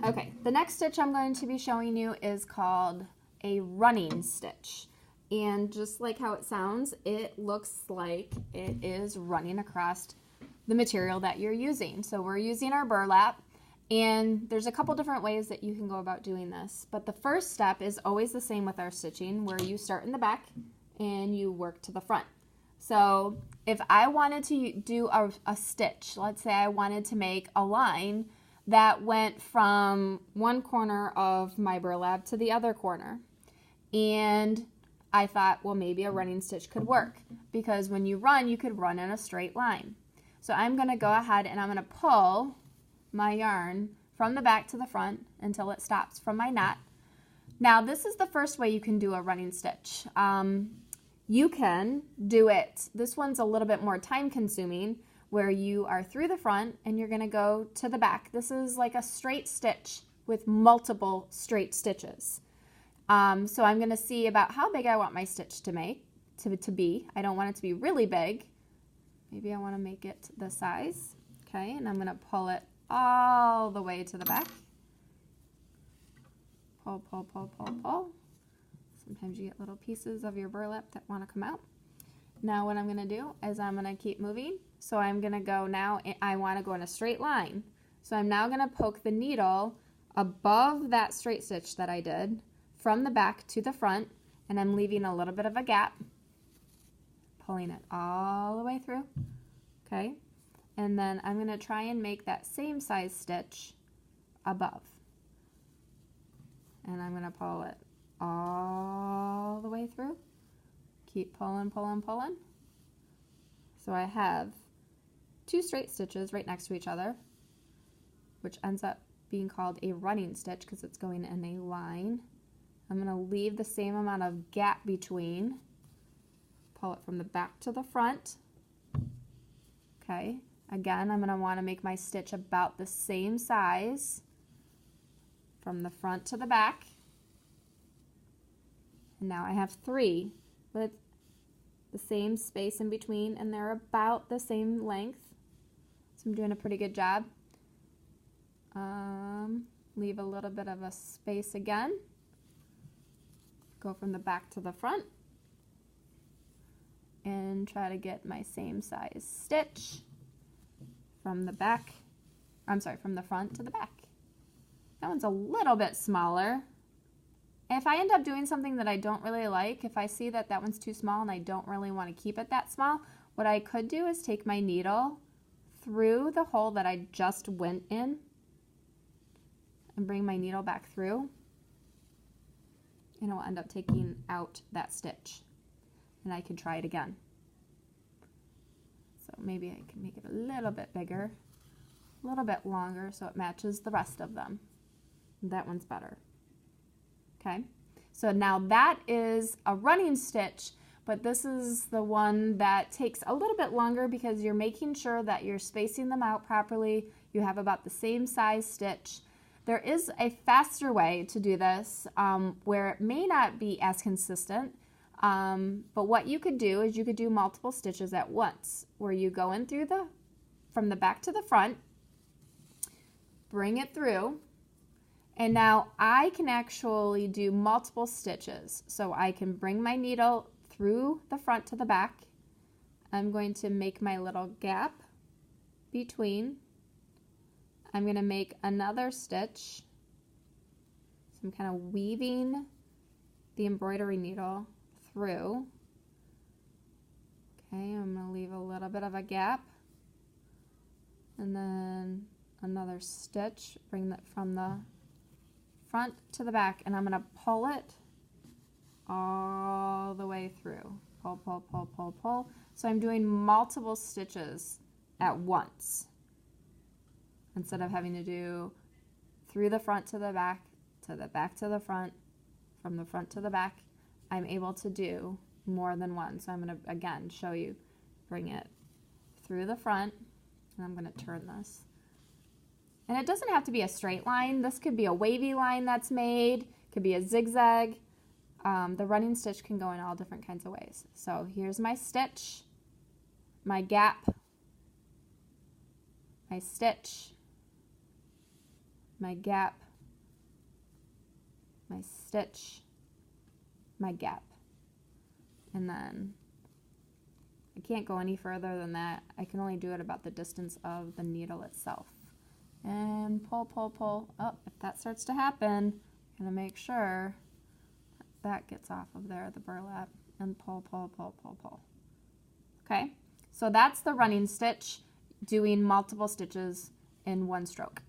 Okay, the next stitch I'm going to be showing you is called a running stitch. And just like how it sounds, it looks like it is running across the material that you're using. So we're using our burlap, and there's a couple different ways that you can go about doing this. But the first step is always the same with our stitching, where you start in the back and you work to the front. So if I wanted to do a stitch, let's say I wanted to make a line that went from one corner of my burlap to the other corner. And I thought, well, maybe a running stitch could work, because when you run, you could run in a straight line. So I'm going to go ahead and I'm going to pull my yarn from the back to the front until it stops from my knot. Now, this is the first way you can do a running stitch. You can do it, this one's a little bit more time consuming, where you are through the front and you're going to go to the back. This is like a straight stitch with multiple straight stitches. So I'm going to see about how big I want my stitch to be. I don't want it to be really big. Maybe I want to make it the size. Okay, and I'm going to pull it all the way to the back. Pull, pull, pull, pull, pull. Sometimes you get little pieces of your burlap that want to come out. Now what I'm going to do is I'm going to keep moving. So I'm going to go now, I want to go in a straight line. So I'm now going to poke the needle above that straight stitch that I did from the back to the front, and I'm leaving a little bit of a gap, pulling it all the way through. Okay, and then I'm going to try and make that same size stitch above. And I'm going to pull it all the way through. Keep pulling, pulling, pulling. So I have two straight stitches right next to each other, which ends up being called a running stitch because it's going in a line. I'm going to leave the same amount of gap between. Pull it from the back to the front. Okay, again, I'm going to want to make my stitch about the same size from the front to the back. And now I have three with the same space in between, and they're about the same length. So I'm doing a pretty good job. Leave a little bit of a space again. Go from the back to the front and try to get my same size stitch from the back, from the front to the back. That one's a little bit smaller. If I end up doing something that I don't really like, if I see that that one's too small and I don't really want to keep it that small, what I could do is take my needle through the hole that I just went in and bring my needle back through, and it will end up taking out that stitch, and I can try it again. So maybe I can make it a little bit bigger, a little bit longer, so it matches the rest of them. That one's better. Okay, so now that is a running stitch, but this is the one that takes a little bit longer because you're making sure that you're spacing them out properly. You have about the same size stitch. There is a faster way to do this where it may not be as consistent, but what you could do is you could do multiple stitches at once, where you go in through from the back to the front, bring it through, and now I can actually do multiple stitches. So I can bring my needle through the front to the back. I'm going to make my little gap between. I'm going to make another stitch. So I'm kind of weaving the embroidery needle through. Okay, I'm going to leave a little bit of a gap. And then another stitch, bring that from the front to the back, and I'm going to pull it all the way through. Pull, pull, pull, pull, pull. So I'm doing multiple stitches at once, instead of having to do through the front to the back to the front, from the front to the back. I'm able to do more than one. So I'm going to, again, show you, bring it through the front, and I'm going to turn this. And it doesn't have to be a straight line. This could be a wavy line that's made. It could be a zigzag. The running stitch can go in all different kinds of ways. So here's my stitch, my gap, my stitch, my gap, my stitch, my gap. And then I can't go any further than that. I can only do it about the distance of the needle itself. And pull, pull, pull. Oh, if that starts to happen, I'm gonna make sure that gets off of there, the burlap, and pull, pull, pull, pull, pull. Okay, so that's the running stitch, doing multiple stitches in one stroke.